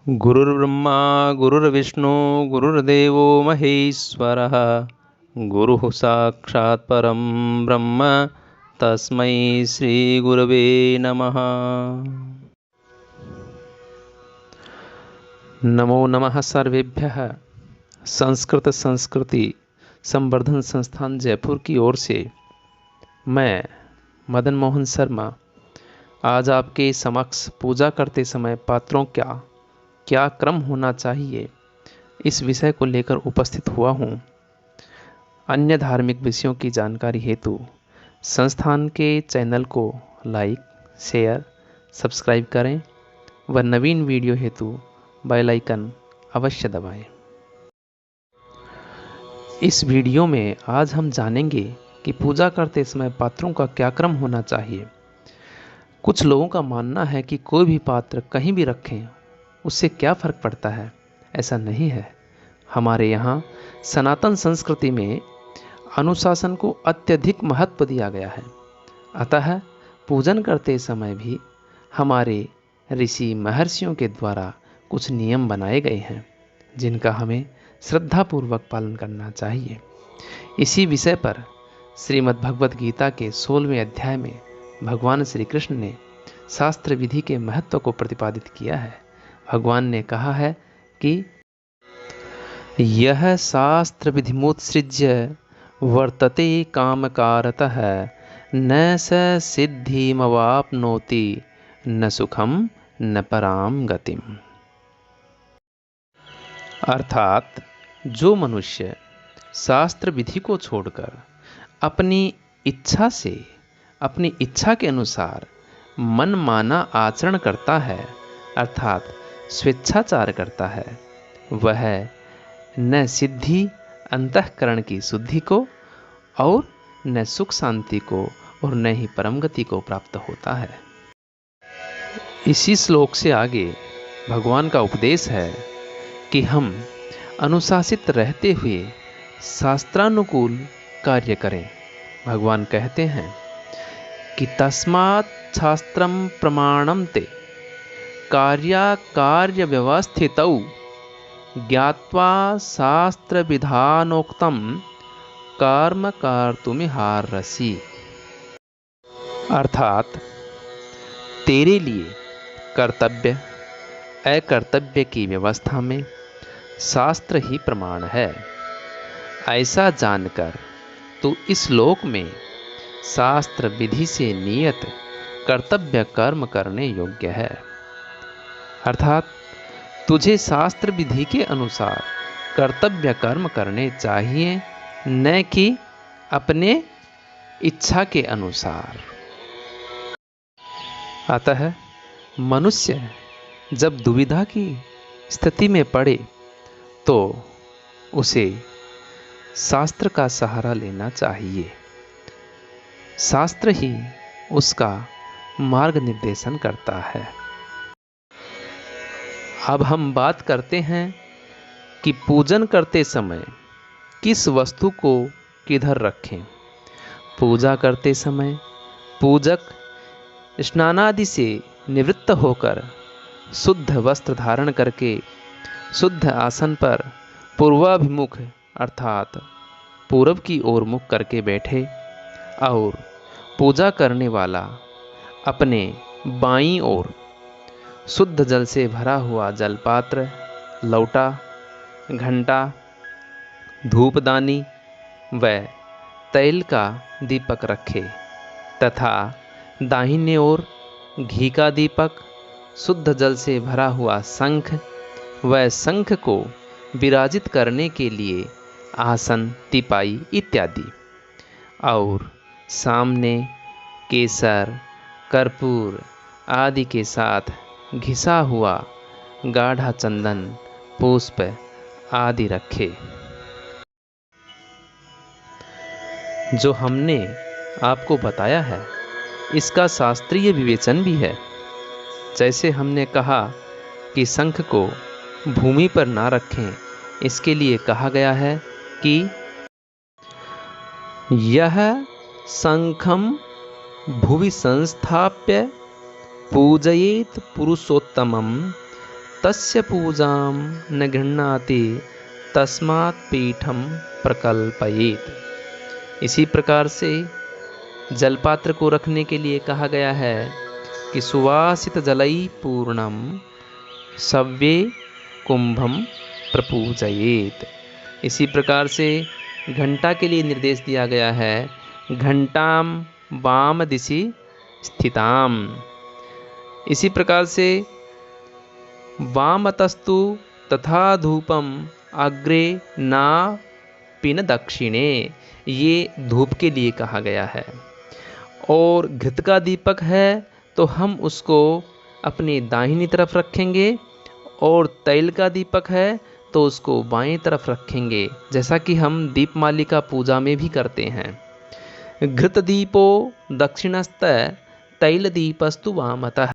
गुरुर्ब्रह्मा गुरुर्विष्णु गुरुर्देवो महेश्वरः गुरुः साक्षात् परं ब्रह्म तस्मै श्रीगुरवे नमः। नमो नमः सर्वेभ्यः। संस्कृत संस्कृति संवर्धन संस्थान जयपुर की ओर से मैं मदन मोहन शर्मा आज आपके समक्ष पूजा करते समय पात्रों का क्या क्रम होना चाहिए इस विषय को लेकर उपस्थित हुआ हूँ। अन्य धार्मिक विषयों की जानकारी हेतु संस्थान के चैनल को लाइक, शेयर, सब्सक्राइब करें व नवीन वीडियो हेतु बेल आइकन अवश्य दबाएं। इस वीडियो में आज हम जानेंगे कि पूजा करते समय पात्रों का क्या क्रम होना चाहिए। कुछ लोगों का मानना है कि कोई भी पात्र कहीं भी रखें उससे क्या फर्क पड़ता है। ऐसा नहीं है। हमारे यहाँ सनातन संस्कृति में अनुशासन को अत्यधिक महत्व दिया गया है। अतः पूजन करते समय भी हमारे ऋषि महर्षियों के द्वारा कुछ नियम बनाए गए हैं जिनका हमें श्रद्धापूर्वक पालन करना चाहिए। इसी विषय पर श्रीमद् भगवत गीता के 16वें अध्याय में भगवान श्री कृष्ण ने शास्त्र विधि के महत्व को प्रतिपादित किया है। भगवान ने कहा है कि यह शास्त्र विधिमुत्सृज्य वर्तते कामकारतः न स सिद्धिमवाप्नोति न सुखम न पराम गतिम। अर्थात जो मनुष्य शास्त्र विधि को छोड़कर अपनी इच्छा से, अपनी इच्छा के अनुसार मनमाना आचरण करता है, अर्थात स्वेच्छाचार करता है, वह न सिद्धि अंतःकरण की शुद्धि को और न सुख शांति को और न ही परम गति को प्राप्त होता है। इसी श्लोक से आगे भगवान का उपदेश है कि हम अनुशासित रहते हुए शास्त्रानुकूल कार्य करें। भगवान कहते हैं कि तस्मात् शास्त्रम प्रमाणम ते कार्य व्यवस्थितौ ज्ञात्वा शास्त्र विधानोक्तम कर्म कर्तुमिहार्हसि। अर्थात तेरे लिए कर्तव्य अकर्तव्य की व्यवस्था में शास्त्र ही प्रमाण है। ऐसा जानकर तो इस लोक में शास्त्र विधि से नियत कर्तव्य कर्म करने योग्य है। अर्थात तुझे शास्त्र विधि के अनुसार कर्तव्य कर्म करने चाहिए, न कि अपने इच्छा के अनुसार। अतः मनुष्य जब दुविधा की स्थिति में पड़े तो उसे शास्त्र का सहारा लेना चाहिए। शास्त्र ही उसका मार्ग निर्देशन करता है। अब हम बात करते हैं कि पूजन करते समय किस वस्तु को किधर रखें। पूजा करते समय पूजक स्नानादि से निवृत्त होकर शुद्ध वस्त्र धारण करके शुद्ध आसन पर पूर्वाभिमुख अर्थात पूरब की ओर मुख करके बैठे और पूजा करने वाला अपने बाईं ओर शुद्ध जल से भरा हुआ जलपात्र, लौटा, घंटा, धूपदानी व तैल का दीपक रखे तथा दाहिने ओर घी का दीपक, शुद्ध जल से भरा हुआ शंख व शंख को विराजित करने के लिए आसन, तिपाई इत्यादि और सामने केसर, कर्पूर आदि के साथ घिसा हुआ गाढ़ा चंदन, पुष्प आदि रखे। जो हमने आपको बताया है इसका शास्त्रीय विवेचन भी है। जैसे हमने कहा कि शंख को भूमि पर ना रखें, इसके लिए कहा गया है कि यह शंखम भुवि संस्थाप्य पूजयेत पुरुषोत्तमं तस्य पूजां न गृह्णाति तस्मात् पीठम प्रकल्पयेत। इसी प्रकार से जलपात्र को रखने के लिए कहा गया है कि सुवासित जलई पूर्णम सव्ये कुंभम प्रपूजयेत। इसी प्रकार से घंटा के लिए निर्देश दिया गया है, घंटाम वाम दिशि स्थिताम। इसी प्रकार से वामतस्तु तथा धूपम अग्रे ना पिन दक्षिणे, ये धूप के लिए कहा गया है। और घृत का दीपक है तो हम उसको अपनी दाहिनी तरफ रखेंगे, और तैल का दीपक है तो उसको बाएं तरफ रखेंगे, जैसा कि हम दीपमालिका पूजा में भी करते हैं। घृत दीपो दक्षिणस्थ तैल दीपस्तु वामतः।